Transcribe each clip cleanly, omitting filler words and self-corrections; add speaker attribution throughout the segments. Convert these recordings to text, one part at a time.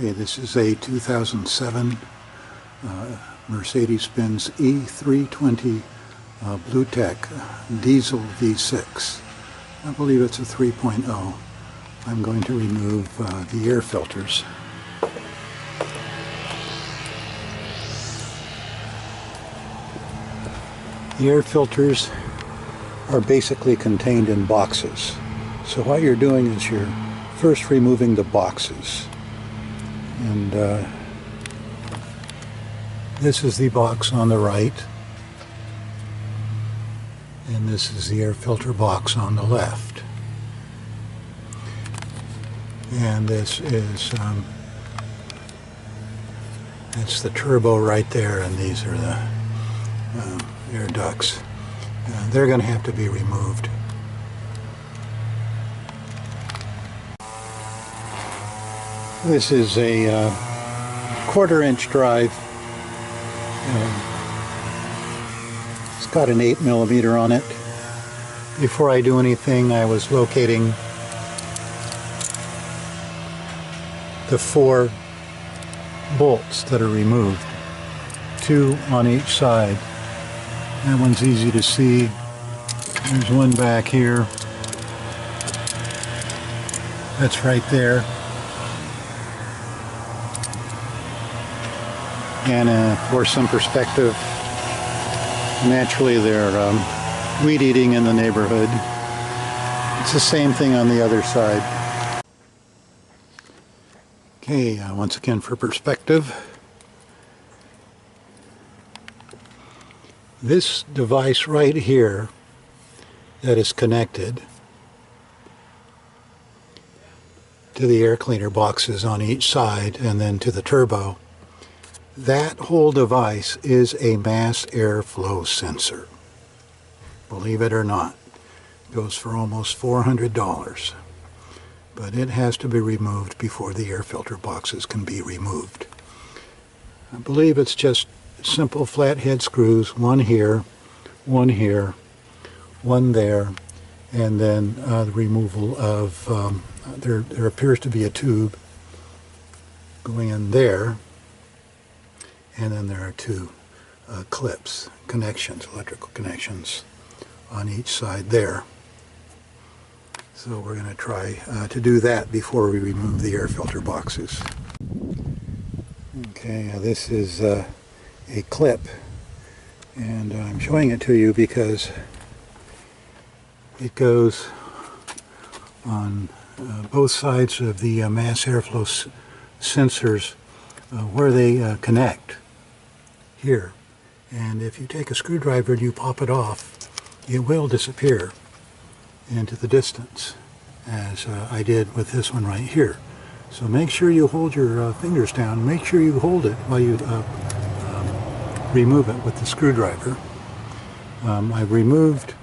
Speaker 1: Okay, this is a 2007 Mercedes-Benz E320 BlueTec diesel V6. I believe it's a 3.0. I'm going to remove the air filters. The air filters are basically contained in boxes. So what you're doing is you're first removing the boxes. And this is the box on the right, and this is the air filter box on the left. And this is that's the turbo right there, and these are the air ducts. They're going to have to be removed. This is a quarter-inch drive. It's got an 8mm on it. Before I do anything, I was locating the 4 bolts that are removed, 2 on each side. That one's easy to see. There's one back here. That's right there. And for some perspective, naturally they're weed eating in the neighborhood. It's the same thing on the other side. Okay, once again for perspective, this device right here that is connected to the air cleaner boxes on each side and then to the turbo, that whole device is a mass airflow sensor. Believe it or not. It goes for almost $400. But it has to be removed before the air filter boxes can be removed. I believe it's just simple flathead screws, one here, one there, and then the removal of, there appears to be a tube going in there. And then there are 2 clips, connections, electrical connections on each side there. So we're going to try to do that before we remove the air filter boxes. Okay, this is a clip, and I'm showing it to you because it goes on both sides of the mass airflow sensors where they connect. Here, and if you take a screwdriver and you pop it off, it will disappear into the distance, as I did with this one right here. So make sure you hold your fingers down. Make sure you hold it while you remove it with the screwdriver. I've removed,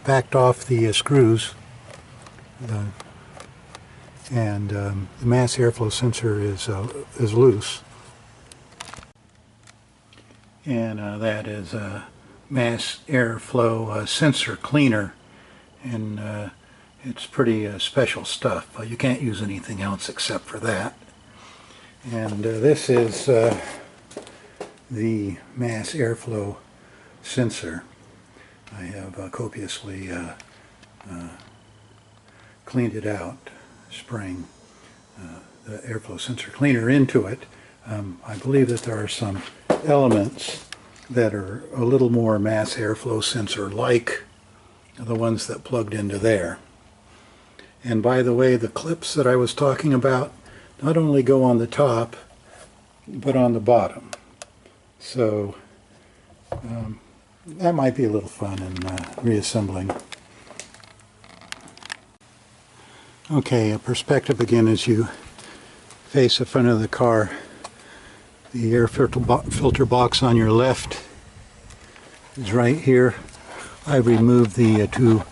Speaker 1: backed off the screws, and the mass airflow sensor is loose. And that is a mass airflow sensor cleaner, and it's pretty special stuff. You can't use anything else except for that. And this is the mass airflow sensor. I have copiously cleaned it out, spraying the airflow sensor cleaner into it. I believe that there are some elements that are a little more mass airflow sensor like the ones that plugged into there. And by the way, the clips that I was talking about not only go on the top but on the bottom. So that might be a little fun in reassembling. Okay, a perspective again as you face the front of the car. The air filter box on your left is right here. I removed the 2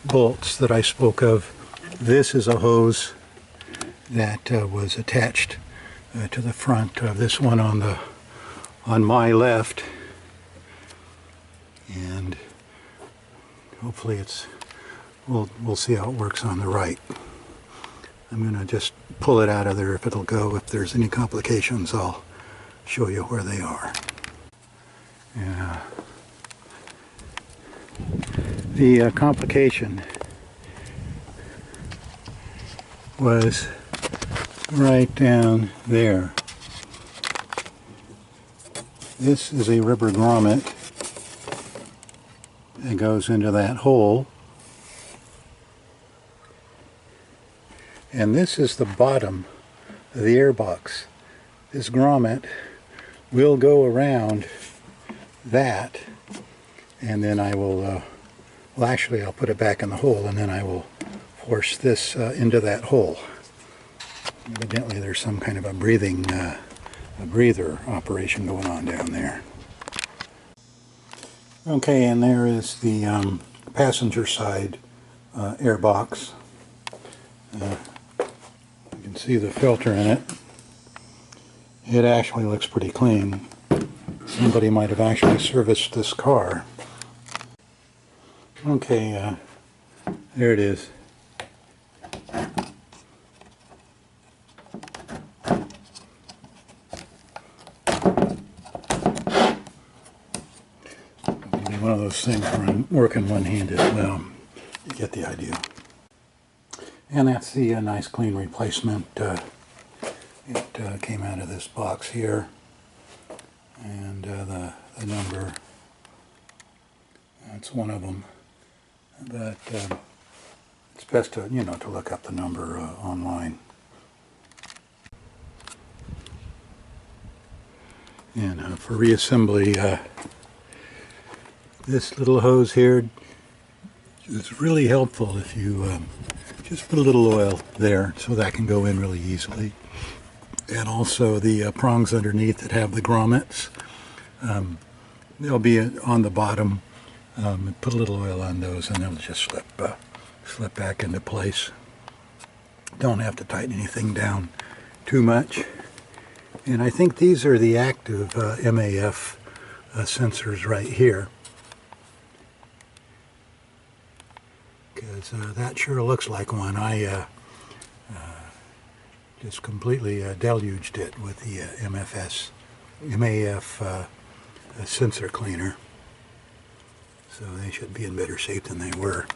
Speaker 1: bolts that I spoke of. This is a hose that was attached to the front of this one on my left, and hopefully we'll see how it works on the right. I'm going to just pull it out of there if it'll go. If there's any complications, I'll show you where they are. Yeah. The complication was right down there. This is a rubber grommet that goes into that hole. And this is the bottom of the airbox. This grommet will go around that, and then I will, well actually I'll put it back in the hole, and then I will force this into that hole. Evidently there's some kind of a breather operation going on down there. Okay, and there is the passenger side airbox. You can see the filter in it. It actually looks pretty clean. Somebody might have actually serviced this car. Okay, there it is. One of those things where I'm working one-handed. Well, you get the idea. And that's the nice clean replacement. It came out of this box here, and the number, that's one of them. But it's best to, you know, to look up the number online. And for reassembly, this little hose here is really helpful if you just put a little oil there so that can go in really easily. And also the prongs underneath that have the grommets, they'll be on the bottom. Put a little oil on those and they'll just slip back into place. Don't have to tighten anything down too much. And I think these are the active MAF sensors right here. Because that sure looks like one. I just completely deluged it with the MAF sensor cleaner. So they should be in better shape than they were.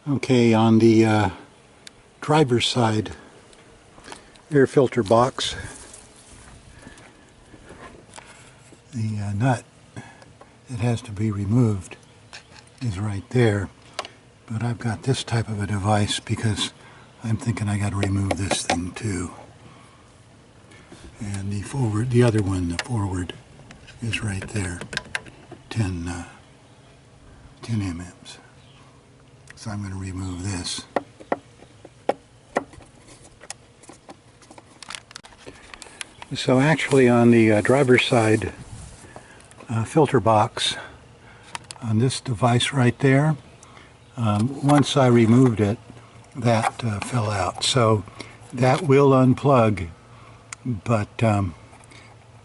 Speaker 1: Okay, on the driver's side air filter box, the nut that has to be removed is right there. But I've got this type of a device because I'm thinking I got to remove this thing too. And the other one, the forward, is right there. 10 mm. So I'm going to remove this. So actually on the driver's side filter box, on this device right there, once I removed it, that fell out. So that will unplug, but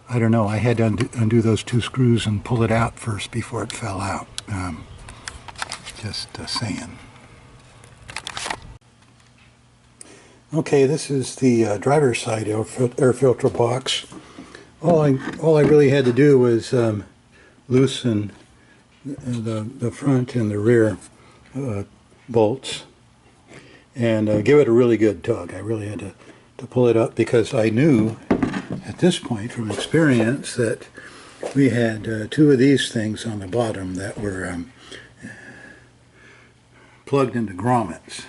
Speaker 1: I don't know, I had to undo those two screws and pull it out first before it fell out. Just saying. Okay, this is the driver's side air filter box. All I really had to do was loosen the front and the rear bolts and give it a really good tug. I really had to pull it up because I knew at this point from experience that we had two of these things on the bottom that were plugged into grommets.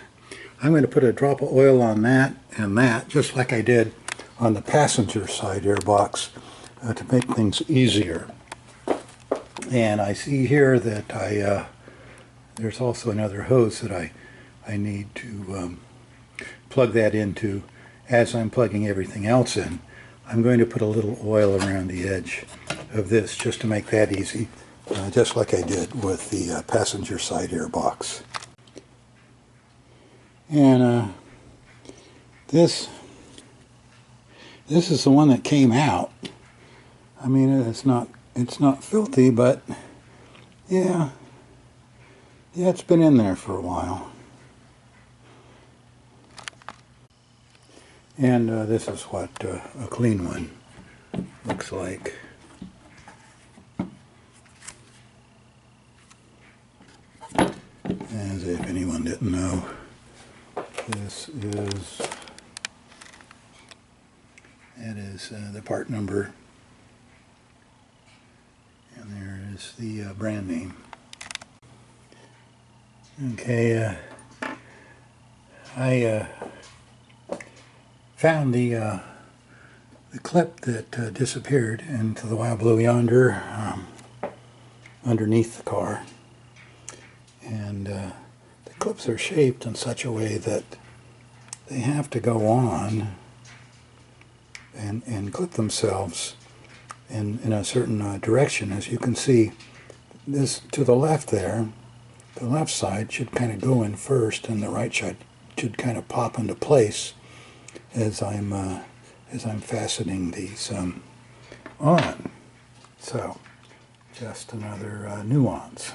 Speaker 1: I'm going to put a drop of oil on that and that, just like I did on the passenger side airbox, to make things easier. And I see here that there's also another hose that I need to plug that into as I'm plugging everything else in. I'm going to put a little oil around the edge of this just to make that easy, just like I did with the passenger side airbox. And this is the one that came out. I mean, it's not filthy, but yeah, it's been in there for a while. And this is what a clean one looks like. As if anyone didn't know, this is, that is the part number, and there is the brand name. Okay, I found the clip that disappeared into the wild blue yonder underneath the car. And the clips are shaped in such a way that they have to go on and clip themselves in a certain direction. As you can see, this to the left there, the left side should kind of go in first, and the right side should kind of pop into place as I'm fastening these on. So, just another nuance.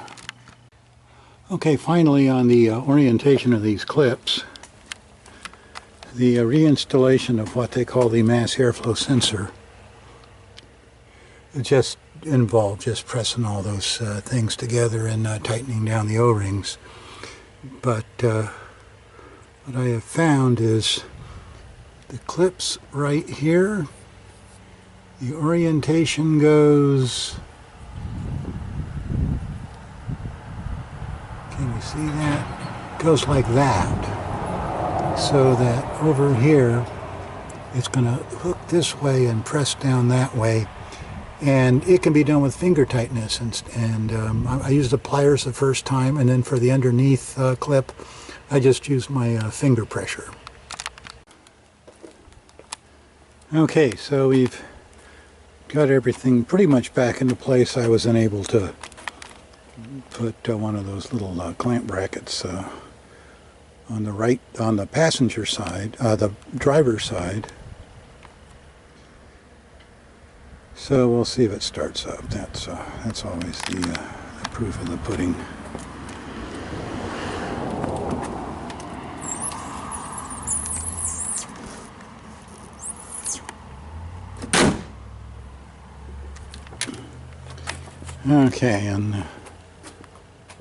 Speaker 1: Okay, finally on the orientation of these clips, the reinstallation of what they call the mass airflow sensor. It just involved just pressing all those things together and tightening down the O-rings. But what I have found is the clips right here, the orientation goes, can you see that? It goes like that, so that over here it's going to hook this way and press down that way, and it can be done with finger tightness. And I used the pliers the first time, and then for the underneath clip I just used my finger pressure. Okay, so we've got everything pretty much back into place. I was unable to put one of those little clamp brackets on the passenger side, the driver's side. So we'll see if it starts up. That's always the proof of the pudding. Okay, and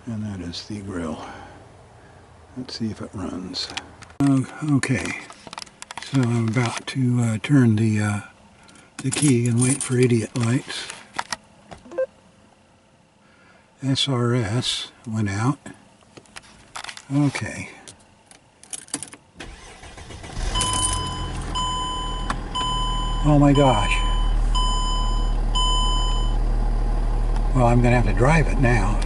Speaker 1: that is the grill. Let's see if it runs. Okay, so I'm about to turn the key and wait for idiot lights. SRS went out. Okay. Oh my gosh. Well, I'm going to have to drive it now.